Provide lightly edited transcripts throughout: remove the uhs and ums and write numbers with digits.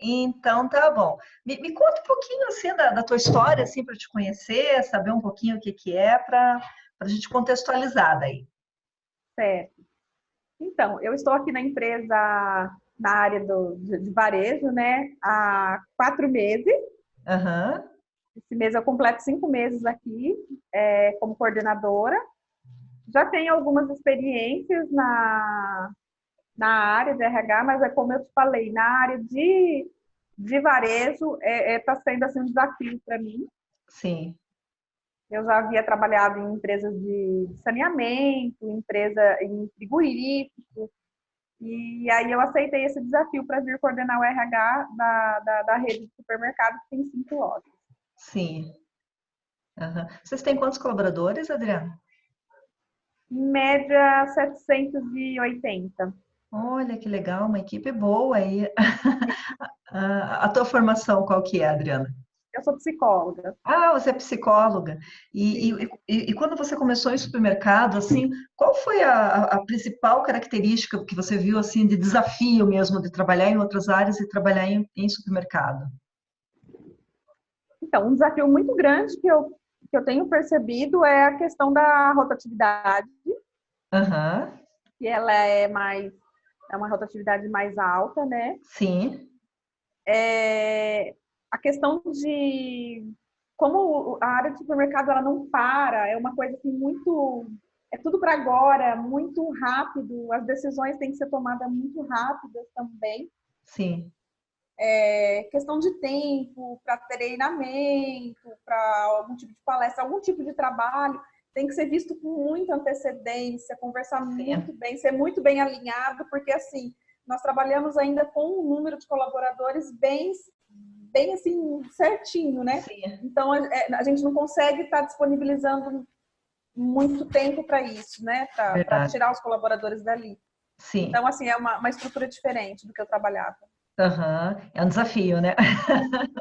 Então tá bom. Me conta um pouquinho assim da tua história, assim, para te conhecer, saber um pouquinho o que que é para a gente contextualizar daí. Certo. Então, eu estou aqui na empresa, na área de varejo, né, há 4 meses. Aham, Esse mês eu completo 5 meses aqui, como coordenadora. Já tenho algumas experiências na área de RH, mas é como eu te falei, na área de varejo está sendo assim, um desafio para mim. sim. Eu já havia trabalhado em empresas de saneamento, empresa em frigorífico, e aí eu aceitei esse desafio para vir coordenar o RH da rede de supermercado, que tem 5 lojas. Sim. Aham. Vocês têm quantos colaboradores, Adriana? Em média, 780. Olha que legal, uma equipe boa aí. A tua formação qual que é, Adriana? Eu sou psicóloga. Ah, você é psicóloga. E, e, Sim. e quando você começou em supermercado, assim, qual foi a principal característica que você viu assim de desafio mesmo de trabalhar em outras áreas e trabalhar em supermercado? Então, um desafio muito grande que eu tenho percebido é a questão da rotatividade, Aham, que ela é uma rotatividade mais alta, né? sim, A questão de como a área de supermercado ela não para, é uma coisa assim muito, é tudo para agora, muito rápido, as decisões têm que ser tomadas muito rápidas também. sim, Questão de tempo para treinamento, para algum tipo de palestra, algum tipo de trabalho, tem que ser visto com muita antecedência, conversar muito sim, bem, ser muito bem alinhado, porque assim, nós trabalhamos ainda com um número de colaboradores bem assim, certinho, né? sim, Então, a gente não consegue estar disponibilizando muito tempo para isso, né? Para verdade. tirar os colaboradores dali. Sim, Então, assim, é uma estrutura diferente do que eu trabalhava. aham, é um desafio, né?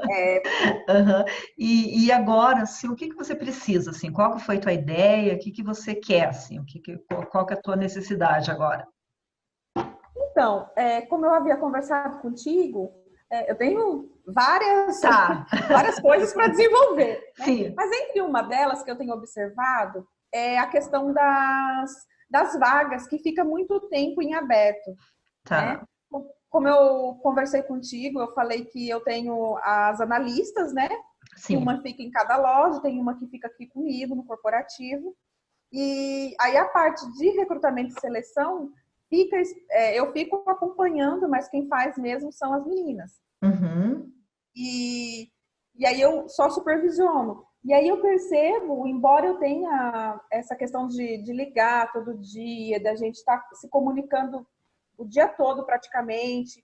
É, Aham. E agora, assim, o que que você precisa, assim? Qual que foi tua ideia? O que que você quer, assim? Qual que é a tua necessidade agora? então, como eu havia conversado contigo, eu tenho várias, Tá, várias coisas para desenvolver, né? sim, Mas entre uma delas que eu tenho observado é a questão das vagas que fica muito tempo em aberto, né? tá, Como eu conversei contigo, eu falei que eu tenho as analistas, né? Que sim. uma fica em cada loja, tem uma que fica aqui comigo no corporativo. E aí a parte de recrutamento e seleção eu fico acompanhando, mas quem faz mesmo são as meninas. Uhum, E, e aí eu só supervisiono. E aí eu percebo, embora eu tenha essa questão de ligar todo dia, da gente estar se comunicando o dia todo praticamente,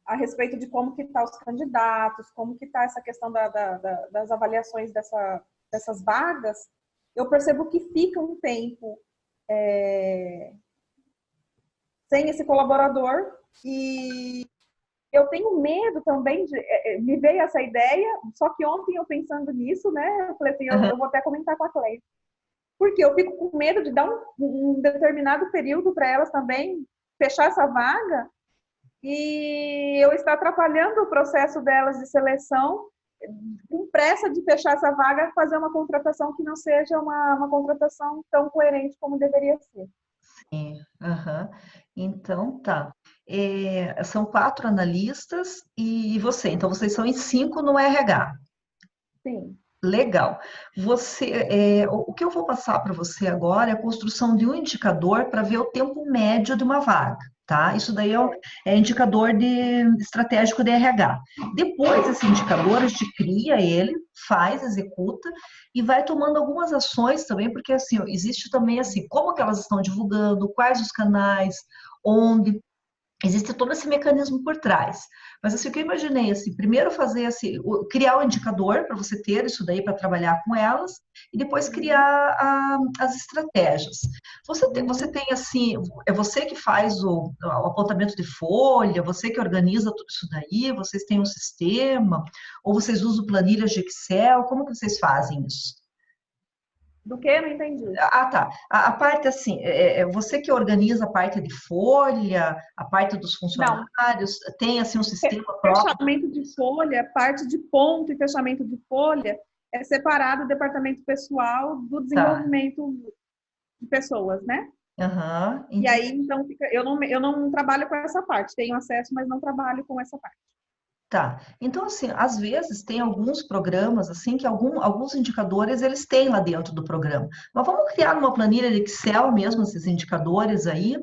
a respeito de como que estão os candidatos, como que está essa questão das avaliações dessas vagas, eu percebo que fica um tempo sem esse colaborador e eu tenho medo também me veio essa ideia, só que ontem eu pensando nisso, né, eu falei assim, aham, eu vou até comentar com a Cleide, porque eu fico com medo de dar um determinado período para elas também fechar essa vaga e eu estar atrapalhando o processo delas de seleção com pressa de fechar essa vaga, fazer uma contratação que não seja uma contratação tão coerente como deveria ser. sim, aham. Então, tá. São 4 analistas e você. Então, vocês são em 5 no RH. Sim. Legal. O que eu vou passar para você agora é a construção de um indicador para ver o tempo médio de uma vaga, tá? Isso daí é indicador estratégico de RH. Depois, esse indicador, a gente cria ele, faz, executa e vai tomando algumas ações também, porque assim, ó, existe também assim, como que elas estão divulgando, quais os canais, onde. Existe todo esse mecanismo por trás. Mas assim, o que eu imaginei, assim, primeiro fazer assim, criar o indicador para você ter isso daí para trabalhar com elas, e depois criar Uhum. as estratégias. Você Uhum. tem assim, é você que faz o apontamento de folha, você que organiza tudo isso daí, vocês têm um sistema, ou vocês usam planilhas de Excel, como que vocês fazem isso? Do que? Eu não entendi. Ah, tá. A parte assim, é você que organiza a parte de folha, a parte dos Não. funcionários, tem assim um sistema próprio? Fechamento de folha, parte de ponto e fechamento de folha é separado do departamento pessoal do Tá. desenvolvimento de pessoas, né? Aham, E entendi. aí, então, eu não trabalho com essa parte. Tenho acesso, mas não trabalho com essa parte. Tá. Então, assim, às vezes tem alguns programas, assim, que alguns indicadores eles têm lá dentro do programa. Mas vamos criar numa planilha de Excel mesmo esses indicadores aí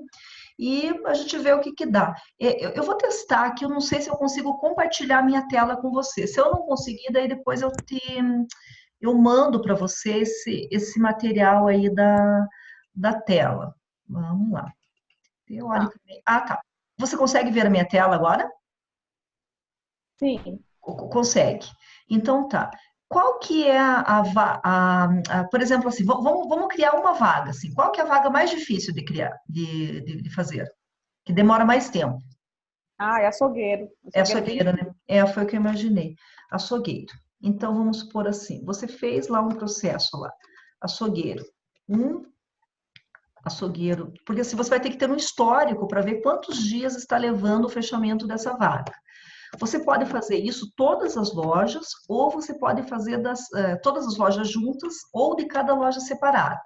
e a gente vê o que que dá. Eu vou testar aqui, eu não sei se eu consigo compartilhar minha tela com você. Se eu não conseguir, daí depois eu mando para você esse material aí da tela. Vamos lá. Tá. Teoricamente. Ah, tá. Você consegue ver a minha tela agora? Sim. Consegue. Então tá. Qual que é por exemplo, assim, vamos criar uma vaga, assim. Qual que é a vaga mais difícil de criar, de fazer? Que demora mais tempo? Ah, é açougueiro. É Açougueiro é bem açougueira, né? difícil. Foi o que eu imaginei. Açougueiro. Então vamos supor assim, você fez lá um processo lá, açougueiro. Um açougueiro, porque assim, você vai ter que ter um histórico para ver quantos dias está levando o fechamento dessa vaga. Você pode fazer isso todas as lojas, ou você pode fazer todas as lojas juntas, ou de cada loja separada.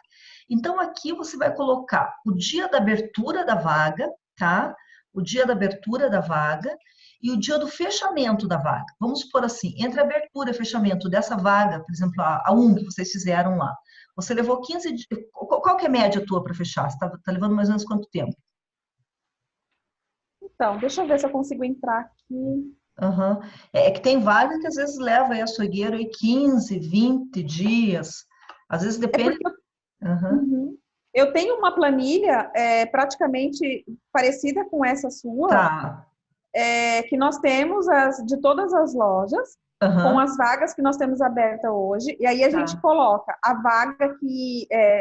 Então, aqui você vai colocar o dia da abertura da vaga, tá? O dia da abertura da vaga e o dia do fechamento da vaga. Vamos supor assim, entre a abertura e fechamento dessa vaga, por exemplo, a 1 que vocês fizeram lá, você levou 15 dias. Qual que é a média tua para fechar? Você tá levando mais ou menos quanto tempo? Então, deixa eu ver se eu consigo entrar aqui. Aham. É que tem vaga que às vezes leva aí açougueiro aí 15, 20 dias. Às vezes É depende. porque Aham. uhum. Eu tenho uma planilha praticamente parecida com essa sua, Tá. que nós temos de todas as lojas, com Aham. as vagas que nós temos aberta hoje, e aí a gente Tá. coloca a vaga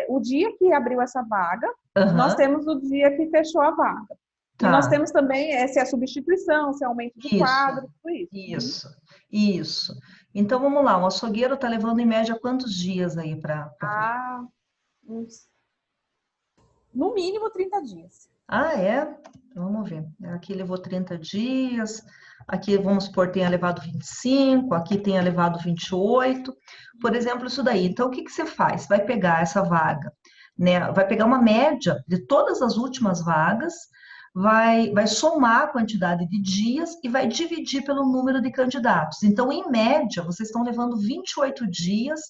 o dia que abriu essa vaga, nós Aham. temos o dia que fechou a vaga. E nós Tá. temos também se é substituição, se é aumento de Isso. quadro, tudo isso. Uhum. Isso. Isso. Então vamos lá. Um açougueiro tá levando em média quantos dias aí para fechar? Ah, no mínimo 30 dias. Ah, é? Então, vamos ver. Aqui levou 30 dias. Aqui, vamos supor, tenha levado 25. Aqui tenha levado 28. Por exemplo, isso daí. Então, o que que você faz? Vai pegar essa vaga, né? Vai pegar uma média de todas as últimas vagas, vai somar a quantidade de dias e vai dividir pelo número de candidatos. Então, em média, vocês estão levando 28 dias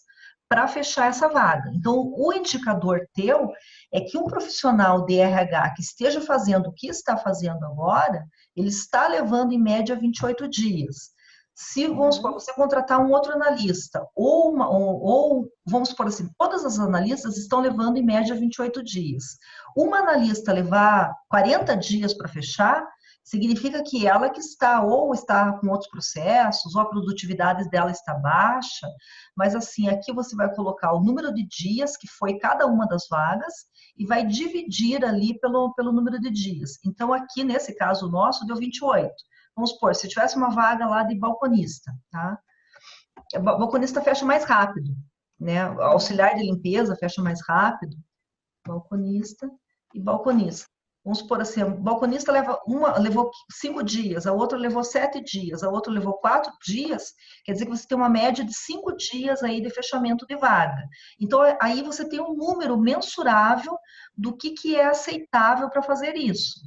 para fechar essa vaga. Então, o indicador teu é que um profissional de RH que esteja fazendo o que está fazendo agora, ele está levando em média 28 dias. Se, vamos supor, Uhum. você contratar um outro analista, ou vamos supor assim, todas as analistas estão levando em média 28 dias. Uma analista levar 40 dias para fechar, significa que ela que está com outros processos, ou a produtividade dela está baixa, mas assim, aqui você vai colocar o número de dias que foi cada uma das vagas, e vai dividir ali pelo número de dias. Então, aqui, nesse caso nosso, deu 28. Vamos supor, se tivesse uma vaga lá de balconista, tá? O balconista fecha mais rápido, né? Auxiliar de limpeza fecha mais rápido. Balconista e balconista. Vamos supor assim, o balconista levou 5 dias, a outra levou 7 dias, a outra levou 4 dias, quer dizer que você tem uma média de 5 dias aí de fechamento de vaga. Então, aí você tem um número mensurável do que é aceitável para fazer isso.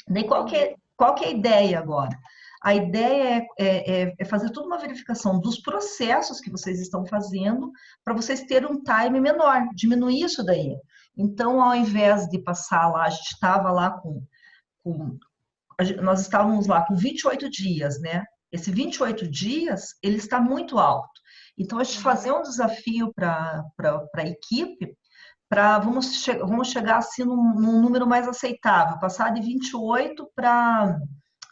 Daí, Entendi. qual que é a ideia agora? A ideia é fazer toda uma verificação dos processos que vocês estão fazendo para vocês terem um time menor, diminuir isso daí. Então, ao invés de passar lá, a gente estava lá com nós estávamos lá com 28 dias, né? Esse 28 dias, ele está muito alto. Então, a gente fazer Uhum. um desafio para a equipe vamos chegar assim num número mais aceitável, passar de 28 para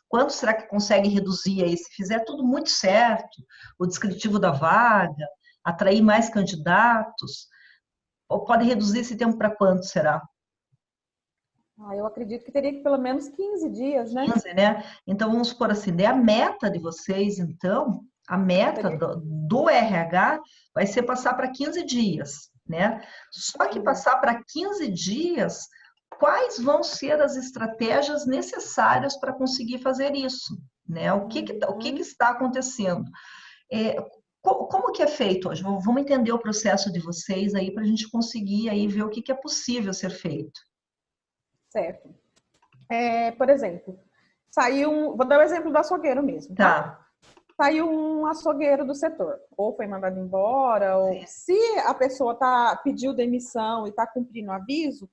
quanto será que consegue reduzir aí? Se fizer tudo muito certo, o descritivo da vaga, atrair mais candidatos, ou pode reduzir esse tempo para quanto será? Eu acredito que teria que pelo menos 15 dias, né? 15, né? Então vamos supor assim, né? A meta de vocês, então, a meta Teria... do RH vai ser passar para 15 dias. né? Só que passar para 15 dias, quais vão ser as estratégias necessárias para conseguir fazer isso, né? O que está acontecendo? É, como que é feito hoje? Vamos entender o processo de vocês aí para a gente conseguir aí ver o que é possível ser feito. Certo. Por exemplo, vou dar o exemplo do açougueiro mesmo, tá? Tá. Saiu um açougueiro do setor, ou foi mandado embora, ou Sim. se a pessoa pediu demissão e está cumprindo o aviso,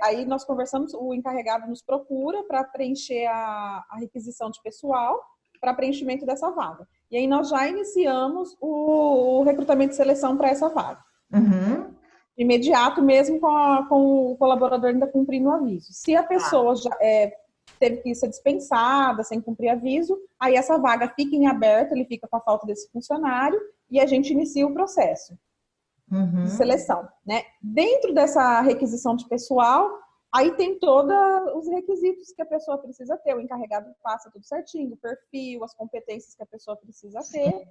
aí nós conversamos, o encarregado nos procura para preencher a requisição de pessoal para preenchimento dessa vaga. E aí nós já iniciamos o recrutamento e seleção para essa vaga. Uhum. Imediato, mesmo com o colaborador ainda cumprindo o aviso. Se a pessoa já teve que ser dispensada, sem cumprir aviso, aí essa vaga fica em aberto, ele fica com a falta desse funcionário e a gente inicia o processo de seleção, né? Dentro dessa requisição de pessoal, aí tem todos os requisitos que a pessoa precisa ter, o encarregado passa tudo certinho, o perfil, as competências que a pessoa precisa ter,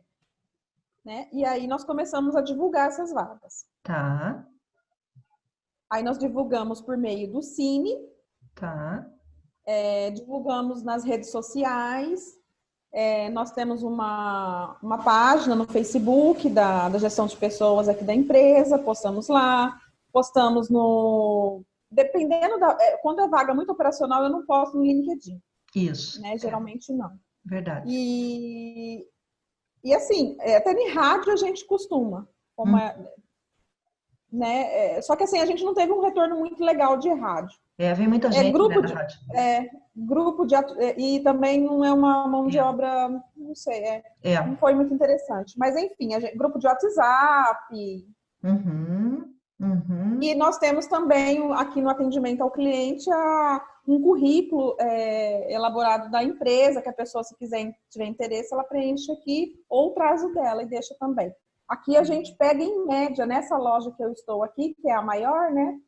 né? E aí nós começamos a divulgar essas vagas. Tá. Aí nós divulgamos por meio do Cine, Tá. divulgamos nas redes sociais, nós temos uma página no Facebook da gestão de pessoas aqui da empresa, postamos lá, postamos no... Dependendo quando é vaga muito operacional, eu não posto no LinkedIn. Isso. Né? Geralmente não. Verdade. E assim, até em rádio a gente costuma, né? Só que assim, a gente não teve um retorno muito legal de rádio. Vem muita gente, grupo né, na rádio. Grupo de e também não é uma mão de obra, não sei, não foi muito interessante. Mas enfim, grupo de WhatsApp. E nós temos também aqui no atendimento ao cliente um currículo elaborado da empresa, que a pessoa, se tiver interesse, ela preenche aqui, ou traz o dela e deixa também. Aqui a gente pega em média, nessa loja que eu estou aqui, que é a maior, né?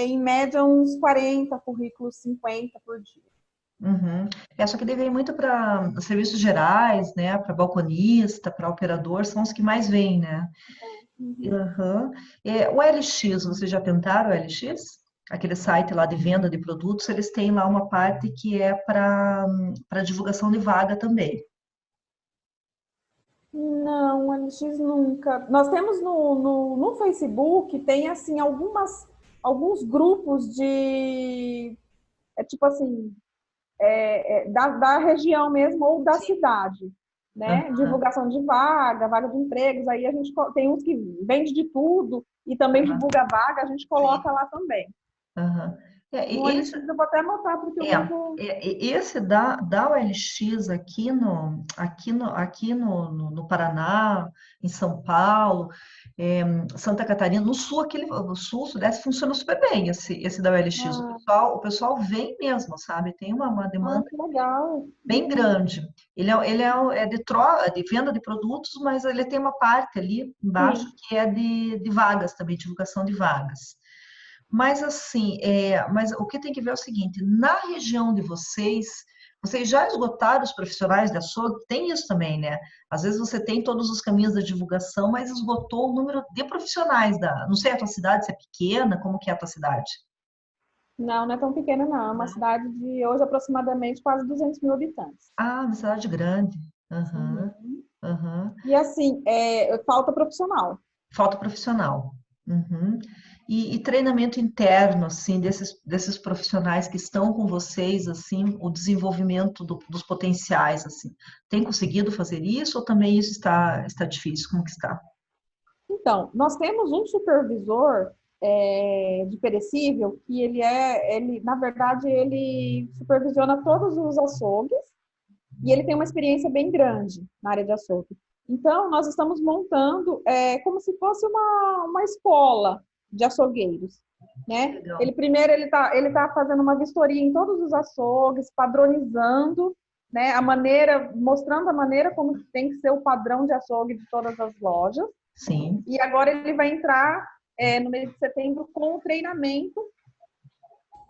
Em média, uns 40 currículos, 50 por dia. Só que deve ir muito para serviços gerais, né? Para balconista, para operador, são os que mais vêm, né? O LX, vocês já tentaram o LX? Aquele site lá de venda de produtos, eles têm lá uma parte que é para divulgação de vaga também. Não, LX nunca. Nós temos no Facebook, tem assim alguns grupos de tipo assim, da região mesmo ou da cidade, né? Divulgação de vaga de empregos. Aí a gente tem uns que vende de tudo e também divulga vaga, a gente coloca lá também. No LX eu vou até anotar porque eu vou... Esse da OLX aqui no Paraná, em São Paulo, Santa Catarina, no sul, no sul, sudeste, funciona super bem esse da OLX. O pessoal vem mesmo, sabe? Tem uma demanda bem grande. Ele é de venda de produtos, mas ele tem uma parte ali embaixo que é de vagas também, divulgação de vagas. Mas assim, mas o que tem que ver é o seguinte, na região de vocês já esgotaram os profissionais de açougue? Tem isso também, né? Às vezes você tem todos os caminhos da divulgação, mas esgotou o número de profissionais não sei, a tua cidade, se é pequena, como que é a tua cidade? Não é tão pequena, não. É uma cidade de, hoje, aproximadamente quase 200 mil habitantes. Uma cidade grande. E assim, falta profissional. Falta profissional. E treinamento interno, assim, desses profissionais que estão com vocês, assim, o desenvolvimento dos potenciais, assim. Tem conseguido fazer isso ou também isso está difícil? Como que está? Então, nós temos um supervisor de perecível que na verdade, ele supervisiona todos os açougues e ele tem uma experiência bem grande na área de açougue. Então, nós estamos montando como se fosse uma escola de açougueiros, né? Primeiro ele tá fazendo uma vistoria em todos os açougues, padronizando, né, mostrando a maneira como tem que ser o padrão de açougue de todas as lojas. Sim. E agora ele vai entrar no mês de setembro com o treinamento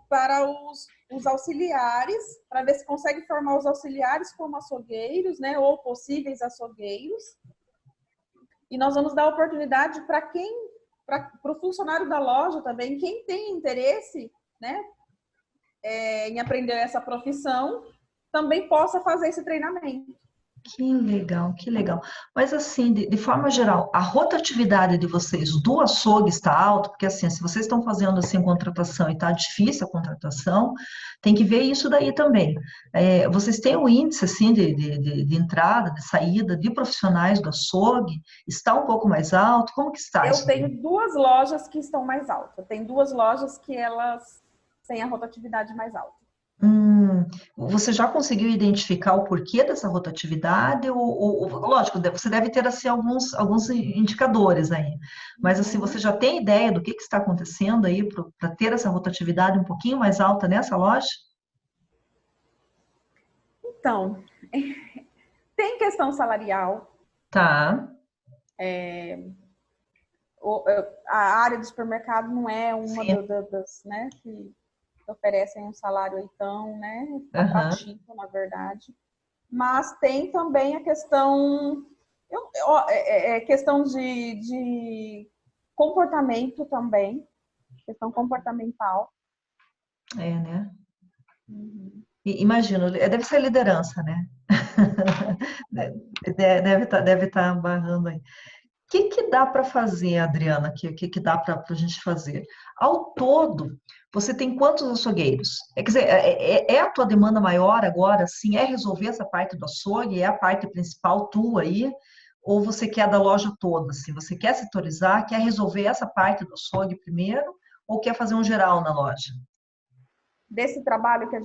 para os auxiliares, para ver se consegue formar os auxiliares como açougueiros, né, ou possíveis açougueiros. E nós vamos dar oportunidade para o funcionário da loja também, quem tem interesse, né, em aprender essa profissão, também possa fazer esse treinamento. Que legal, que legal. Mas assim, de forma geral, a rotatividade de vocês do açougue está alta? Porque assim, se vocês estão fazendo assim contratação e está difícil a contratação, tem que ver isso daí também. Vocês têm o índice assim de entrada, de saída de profissionais do açougue? Está um pouco mais alto? Como que está Eu isso daí? tenho 2 lojas que estão mais altas. Tem 2 lojas que elas têm a rotatividade mais alta. Você já conseguiu identificar o porquê dessa rotatividade? Lógico, você deve ter assim, alguns indicadores aí, mas assim, você já tem ideia do que está acontecendo aí para ter essa rotatividade um pouquinho mais alta nessa loja? Então, tem questão salarial. Tá, A área de supermercado não é uma sim, das, né, que oferecem um salário aí tão, né, aham, atrativo, na verdade. Mas tem também a questão, questão de comportamento também, questão comportamental. né? Uhum. Imagino, deve ser liderança, né? Deve estar barrando aí. Que dá para fazer, Adriana? Que dá para a gente fazer? Ao todo, você tem quantos açougueiros? Quer dizer, é a tua demanda maior agora, sim? É resolver essa parte do açougue? É a parte principal tua aí? Ou você quer da loja toda? Assim, você quer setorizar? Quer resolver essa parte do açougue primeiro? Ou quer fazer um geral na loja? Desse trabalho que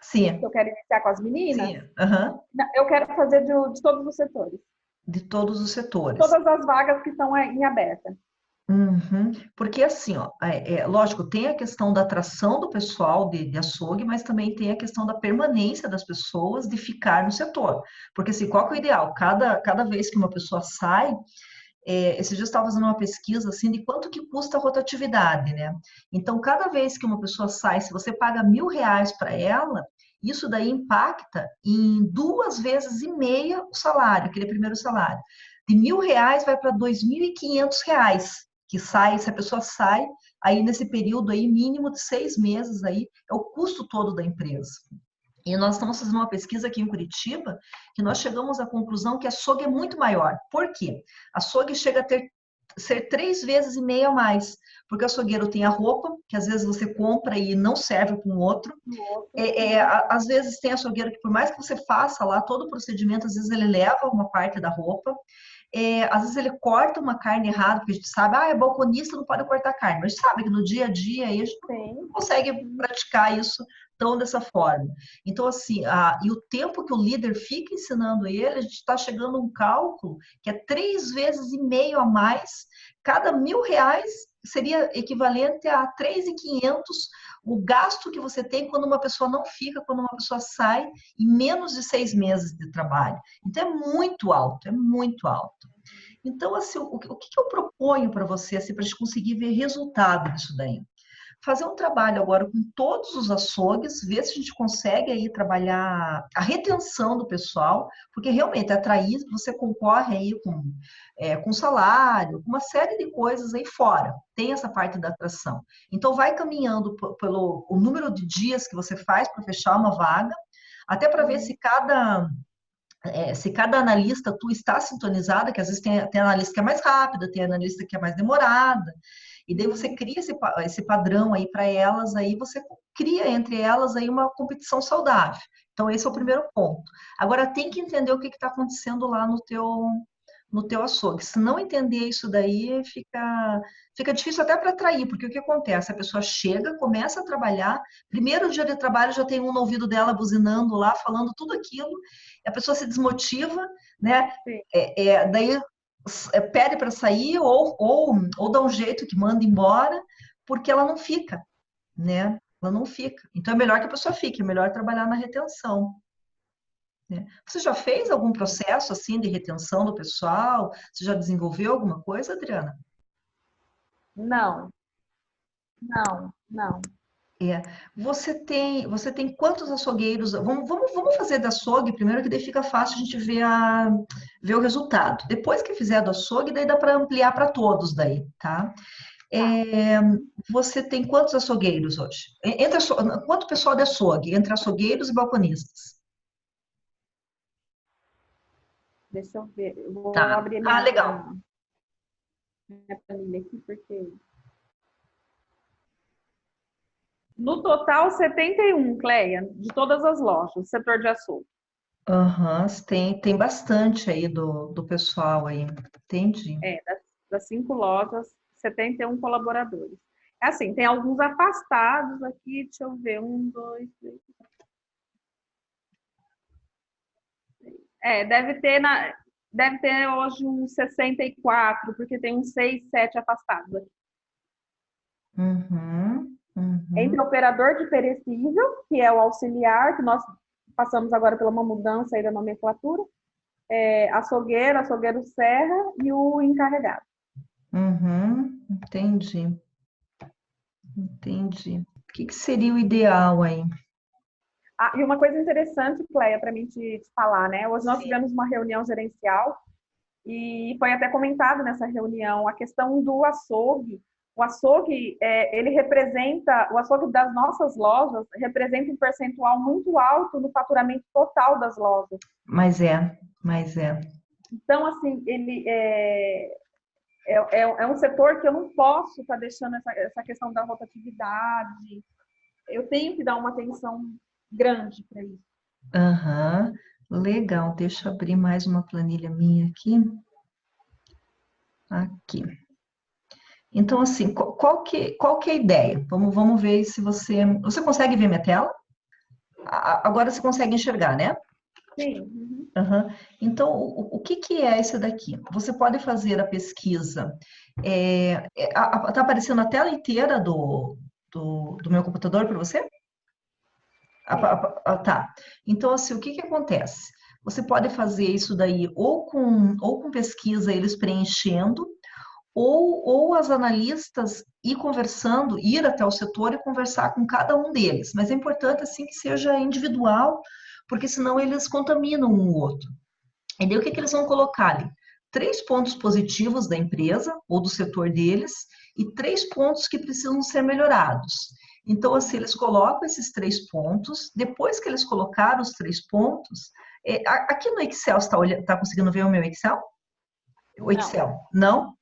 Sim, eu quero iniciar com as meninas, sim, aham, eu quero fazer de todos os setores. de todos os setores. Todas as vagas que estão em aberta. Uhum. Porque assim, ó, lógico, tem a questão da atração do pessoal de açougue, mas também tem a questão da permanência das pessoas de ficar no setor. Porque assim, qual que é o ideal? Cada vez que uma pessoa sai, esse dia eu estava fazendo uma pesquisa assim de quanto que custa a rotatividade, né? Então, cada vez que uma pessoa sai, se você paga R$ 1.000 para ela, isso daí impacta em 2,5 vezes o salário, aquele primeiro salário. De R$ 1.000 vai para R$ 2.500 que sai, se a pessoa sai, aí nesse período aí mínimo de 6 meses aí é o custo todo da empresa. E nós estamos fazendo uma pesquisa aqui em Curitiba que nós chegamos à conclusão que açougue é muito maior. Por quê? Açougue chega a ser 3,5 vezes a mais, porque o açougueiro tem a roupa, que às vezes você compra e não serve para um outro. Às vezes tem açougueiro que por mais que você faça lá todo o procedimento, às vezes ele leva uma parte da roupa. Às vezes ele corta uma carne errada, porque a gente sabe, é balconista, não pode cortar carne. Mas a gente sabe que no dia a dia aí a gente não consegue praticar isso tão dessa forma. Então, assim, e o tempo que o líder fica ensinando ele, a gente está chegando a um cálculo que é 3,5 vezes a mais. Cada R$ 1.000 seria equivalente a 3.500 o gasto que você tem quando uma pessoa não fica, quando uma pessoa sai em menos de 6 meses de trabalho. Então, é muito alto, é muito alto. Então, assim, o que eu proponho para você, assim, para a gente conseguir ver resultado nisso daí? Fazer um trabalho agora com todos os açougues, ver se a gente consegue aí trabalhar a retenção do pessoal, porque realmente atrair, você concorre aí com salário, com uma série de coisas aí fora, tem essa parte da atração. Então, vai caminhando pelo o número de dias que você faz para fechar uma vaga, até para ver se cada analista tu está sintonizada, que às vezes tem analista que é mais rápida, tem analista que é mais demorada, e daí você cria esse padrão aí para elas, aí você cria entre elas aí uma competição saudável. Então, esse é o primeiro ponto. Agora, tem que entender o que está acontecendo lá no teu açougue. Se não entender isso daí, fica difícil até para atrair, porque o que acontece? A pessoa chega, começa a trabalhar, primeiro dia de trabalho já tem um no ouvido dela buzinando lá, falando tudo aquilo, a pessoa se desmotiva, né? Daí pede para sair ou dá um jeito que manda embora, porque ela não fica, né? Ela não fica. Então é melhor que a pessoa fique, é melhor trabalhar na retenção. Né? Você já fez algum processo assim de retenção do pessoal? Você já desenvolveu alguma coisa, Adriana? Não, não, não. É. Você tem quantos açougueiros? Vamos fazer da açougue primeiro, que daí fica fácil a gente ver o resultado. Depois que fizer do açougue, daí dá para ampliar para todos daí, tá? Tá, É, você tem quantos açougueiros hoje? Quanto pessoal de açougue? Entre açougueiros e balconistas? deixa eu ver. Eu vou Tá. abrir Ah, legal. minha planilha aqui, porque no total 71, Cleia, de todas as lojas, setor de açougue. Aham, tem bastante aí do pessoal aí. Entendi. É, das 5 lojas, 71 colaboradores. É assim, tem alguns afastados aqui, deixa eu ver, um, dois, três. Deve ter hoje uns 64, porque tem uns 6, 7 afastados aqui. Uhum, Entre uhum. operador de perecível, que é o auxiliar, que nós passamos agora por uma mudança aí da nomenclatura, açougueiro, açougueiro serra e o encarregado. Uhum, entendi, entendi. O que que seria o ideal aí? Ah, e uma coisa interessante, Cleia, para mim te falar, né? Hoje nós Sim. tivemos uma reunião gerencial e foi até comentado nessa reunião a questão do açougue. O açougue, ele representa, o açougue das nossas lojas representa um percentual muito alto no faturamento total das lojas. Mas é. Então, assim, ele é um setor que eu não posso estar deixando essa questão da rotatividade. Eu tenho que dar uma atenção grande para isso. Aham, legal. Deixa eu abrir mais uma planilha minha aqui. Aqui. Então, assim, qual que é a ideia? Vamos ver se você consegue ver minha tela? Agora você consegue enxergar, né? Sim. Uhum. Aham. Então, o que que é esse daqui? Você pode fazer a pesquisa. Tá aparecendo a tela inteira do meu computador para você? Sim. Tá. Então, assim, o que que acontece? Você pode fazer isso daí ou com pesquisa, eles preenchendo, ou as analistas ir conversando, ir até o setor e conversar com cada um deles. Mas é importante, assim, que seja individual, porque senão eles contaminam um o outro. E daí o que que eles vão colocar ali? 3 pontos positivos da empresa ou do setor deles e 3 pontos que precisam ser melhorados. Então, assim, eles colocam esses 3 pontos, depois que eles colocaram os 3 pontos, aqui no Excel, você está conseguindo ver o meu Excel? O Não. Excel, não?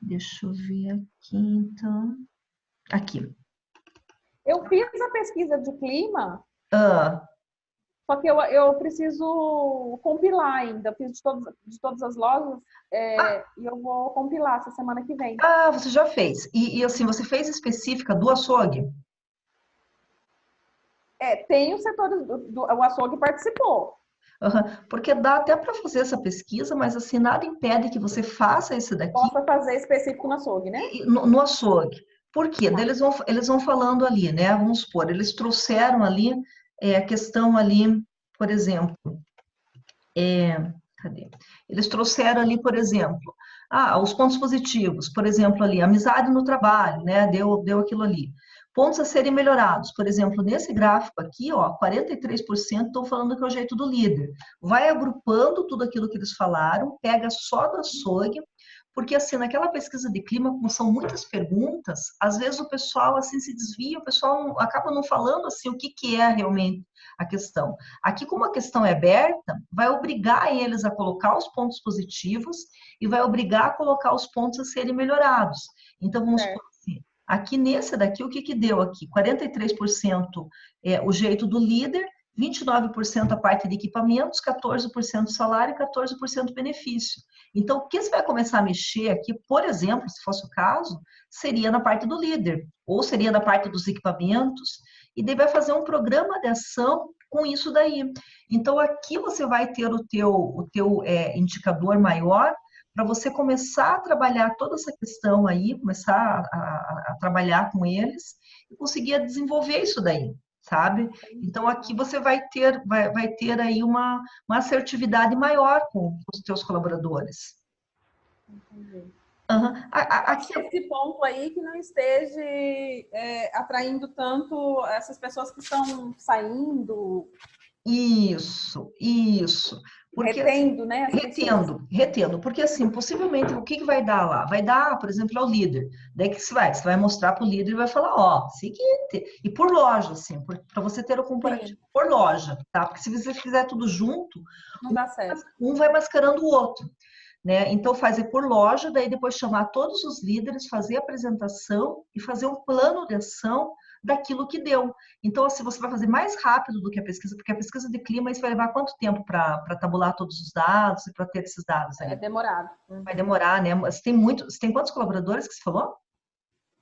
Deixa eu ver aqui, então. Aqui. Eu fiz a pesquisa de clima, Ah, só que eu preciso compilar ainda. Fiz de todas as lojas e eu vou compilar essa semana que vem. você já fez. E assim, você fez específica do açougue? Tem o setor o açougue participou. Aham, porque dá até para fazer essa pesquisa, mas assim, nada impede que você faça esse daqui Possa fazer específico no açougue, né? no açougue. Por quê? Daí Tá. eles vão falando ali, né? Vamos supor, eles trouxeram ali a questão ali, por exemplo, cadê? Eles trouxeram ali, por exemplo, os pontos positivos, por exemplo, ali, amizade no trabalho, né? Deu aquilo ali. Pontos a serem melhorados, por exemplo, nesse gráfico aqui, ó, 43% estão falando que é o jeito do líder. Vai agrupando tudo aquilo que eles falaram, pega só do açougue, porque assim, naquela pesquisa de clima, como são muitas perguntas, às vezes o pessoal assim se desvia, o pessoal acaba não falando assim o que que é realmente a questão. Aqui, como a questão é aberta, vai obrigar eles a colocar os pontos positivos e vai obrigar a colocar os pontos a serem melhorados. Então, vamos supor Certo. assim, aqui nesse daqui, o que que deu aqui? 43% é o jeito do líder, 29% a parte de equipamentos, 14% salário e 14% benefício. Então, o que você vai começar a mexer aqui, por exemplo, se fosse o caso, seria na parte do líder, ou seria na parte dos equipamentos, e daí vai fazer um programa de ação com isso daí. Então, aqui você vai ter o teu indicador maior para você começar a trabalhar toda essa questão aí, começar a trabalhar com eles e conseguir desenvolver isso daí, sabe? Então, aqui você vai ter aí uma assertividade maior com os teus colaboradores. Entendi. Aham. Aqui, Esse ponto aí que não esteja atraindo tanto essas pessoas que estão saindo, isso. Porque assim, retendo, né, as pessoas. retendo, porque assim, possivelmente o que que vai dar lá? Vai dar, por exemplo, ao líder. Daí que você vai mostrar para o líder e vai falar, ó, seguinte, e por loja, assim, para você ter o comparativo Sim, por loja, tá? Porque se você fizer tudo junto, não dá certo. um vai mascarando o outro, né? Então, fazer por loja, daí depois chamar todos os líderes, fazer a apresentação e fazer um plano de ação daquilo que deu. Então, assim, você vai fazer mais rápido do que a pesquisa, porque a pesquisa de clima, isso vai levar quanto tempo para tabular todos os dados e para ter esses dados É aí? demorado. Vai Uhum. demorar, né? Você tem quantos colaboradores que você falou?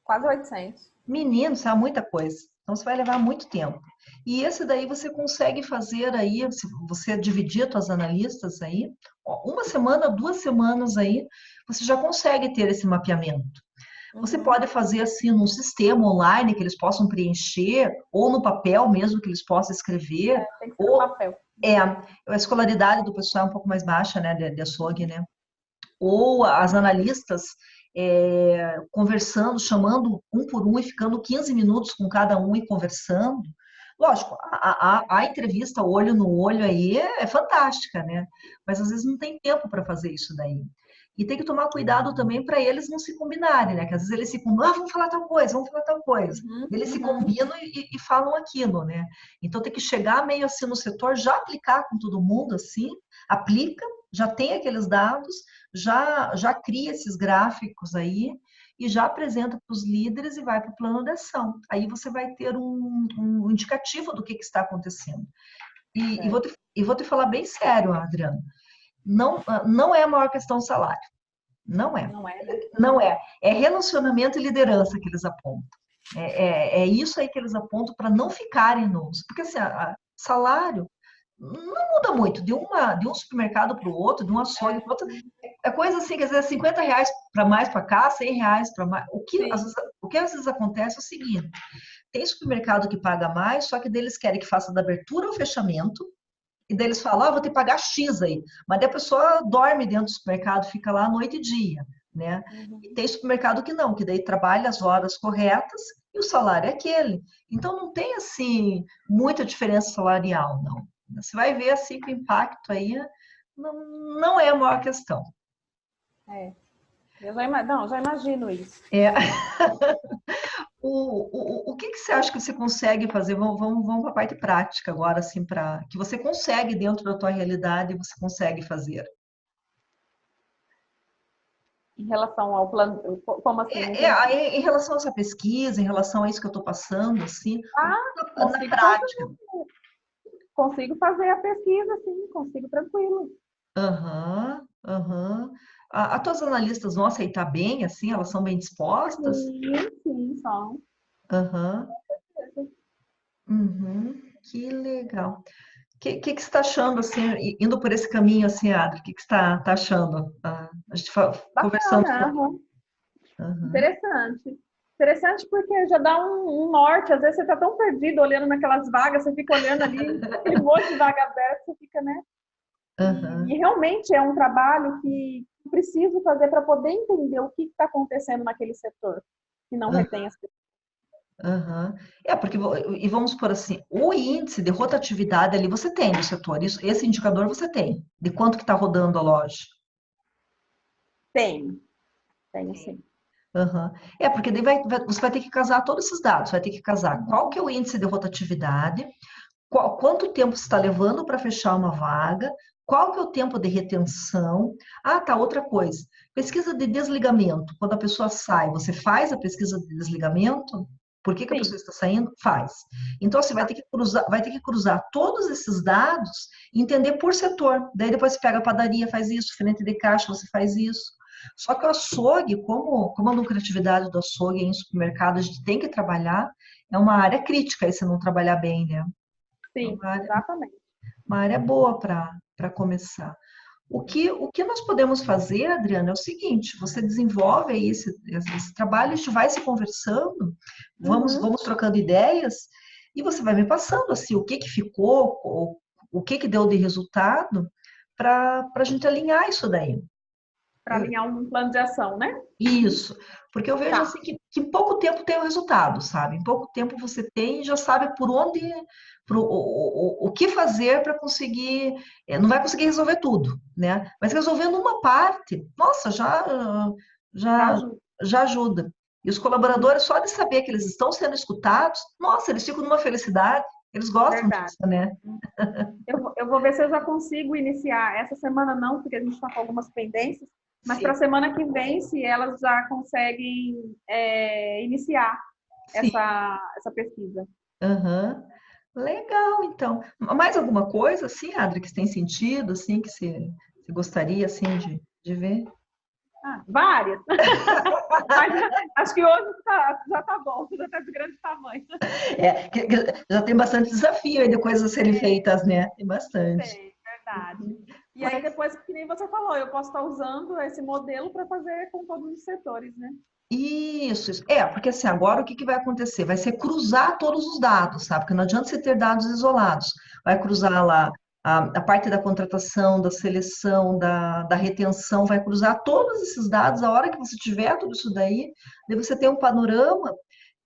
Quase 800. Menino, isso é muita coisa. Então, você vai levar muito tempo. E esse daí você consegue fazer aí, se você dividir as tuas analistas aí, ó, uma semana, 2 semanas aí, você já consegue ter esse mapeamento. Você Uhum. pode fazer assim num sistema online que eles possam preencher, ou no papel mesmo que eles possam escrever, Tem que ser no ou papel. a escolaridade do pessoal é um pouco mais baixa, né, de açougue, né? Ou as analistas conversando, chamando um por um e ficando 15 minutos com cada um e conversando. Lógico, a entrevista olho no olho aí é fantástica, né? Mas às vezes não tem tempo para fazer isso daí. E tem que tomar cuidado também para eles não se combinarem, né? Que às vezes eles se combinam, vamos falar tal coisa, vamos falar tal coisa. Uhum, Eles se uhum. combinam e falam aquilo, né? Então tem que chegar meio assim no setor, já aplicar com todo mundo assim, aplica, já tem aqueles dados, já cria esses gráficos aí e já apresenta para os líderes e vai para o plano de ação. Aí você vai ter um indicativo do que está acontecendo. E vou te falar bem sério, Adriana, não é a maior questão do salário. Não é. Não é, né? Não é. É relacionamento e liderança que eles apontam. É isso aí que eles apontam para não ficarem nos. Porque assim, salário não muda muito de um supermercado para o outro, de um açougue para o outro. É coisa assim, quer dizer, R$ 50 para mais para cá, R$ 100 para mais. Sim, O que às vezes acontece é o seguinte: tem supermercado que paga mais, só que deles querem que faça da abertura ao fechamento, e daí eles falam, vou te pagar X aí. Mas daí a pessoa dorme dentro do supermercado, fica lá noite e dia, né? E uhum. tem supermercado que não, que daí trabalha as horas corretas e o salário é aquele. Então não tem assim muita diferença salarial, não. Você vai ver assim que o impacto aí não é a maior questão. É. Já imagino isso. É, o que que você acha que você consegue fazer? Vamos para a parte prática agora, assim, para que você consegue dentro da tua realidade, você consegue fazer. Em relação ao plano, como assim? Não entendi. Aí, em relação a essa pesquisa, em relação a isso que eu estou passando, assim, Ah, na consigo fazer, prática. consigo fazer a pesquisa, sim, consigo tranquilo. Aham, aham. As tuas analistas vão aceitar bem, assim, elas são bem dispostas? Sim, sim, são. Aham, uhum, que legal. Que você está achando, assim, indo por esse caminho, assim, Adri? O que você tá achando? A gente conversando Bacana, sobre... aham. Aham, Interessante. Interessante porque já dá um norte. Às vezes você está tão perdido olhando naquelas vagas, você fica olhando ali, aquele monte de vaga aberta, você fica, né? E aham, realmente é um trabalho que eu preciso fazer para poder entender o que está acontecendo naquele setor, que não retém as pessoas. aham. Porque, e vamos por assim, o índice de rotatividade ali você tem no setor, esse indicador você tem, de quanto que está rodando a loja. Tenho, tenho sim. Aham. Porque daí você vai ter que casar todos esses dados, vai ter que casar qual que é o índice de rotatividade, quanto tempo você está levando para fechar uma vaga, qual que é o tempo de retenção. Ah, tá, outra coisa. Pesquisa de desligamento. Quando a pessoa sai, você faz a pesquisa de desligamento? Por que que a pessoa Sim, está saindo? Faz. Então, você tá. vai ter que cruzar todos esses dados e entender por setor. Daí depois você pega a padaria, faz isso, frente de caixa, você faz isso. Só que o açougue, como a lucratividade do açougue em supermercado a gente tem que trabalhar, é uma área crítica aí se não trabalhar bem, né? É Sim, exatamente. uma área boa para começar. O que nós podemos fazer, Adriana, é o seguinte: você desenvolve aí esse trabalho, a gente vai se conversando, Uhum. vamos trocando ideias, e você vai me passando assim, o que ficou, o que deu de resultado, para a gente alinhar isso daí. alinhar um plano de ação, né? Isso, porque eu vejo Tá. assim que em pouco tempo tem o resultado, sabe? Em pouco tempo você tem e já sabe por onde, o que fazer para conseguir. Não vai conseguir resolver tudo, né? Mas resolvendo uma parte, nossa, Já já, ajuda. já ajuda. E os colaboradores, só de saber que eles estão sendo escutados, nossa, eles ficam numa felicidade, eles gostam Verdade. disso, né? Eu vou ver se eu já consigo iniciar. Essa semana não, porque a gente está com algumas pendências, mas para a Sim, semana que vem, se elas já conseguem iniciar sim. essa pesquisa. Aham. Legal, então. Mais alguma coisa, assim, Adri, que tem sentido, assim, que você gostaria, assim, de ver? Ah, várias, mas acho que hoje já tá bom, já está de grande tamanho. Que já tem bastante desafio aí de coisas a serem feitas, né? Tem bastante. Sei, verdade. E aí Mas depois, que nem você falou, eu posso estar usando esse modelo para fazer com todos os setores, né? isso. Porque assim, agora o que que vai acontecer? Vai ser cruzar todos os dados, sabe? Porque não adianta você ter dados isolados. Vai cruzar lá a parte da contratação, da seleção, da retenção, vai cruzar todos esses dados. A hora que você tiver tudo isso daí você tem um panorama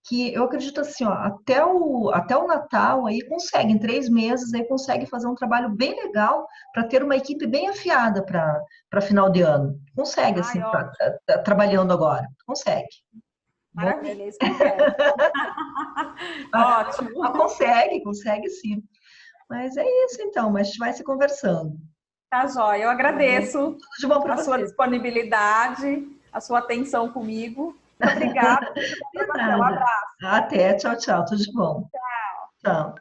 que eu acredito assim, ó, até o Natal aí consegue, em 3 meses aí consegue fazer um trabalho bem legal para ter uma equipe bem afiada para final de ano. Consegue, Ai, assim, ótimo, trabalhando agora. Consegue. Bom, maravilha, é isso que eu quero. Ótimo. consegue sim. Mas é isso então, mas a gente vai se conversando. Tá, joia. Eu Tá bom? agradeço Tudo de bom para a sua você. disponibilidade, a sua atenção comigo. Muito obrigada. Tudo de bom De para você. Um nada. abraço. Até, tchau, tchau. Tudo de bom. Tchau.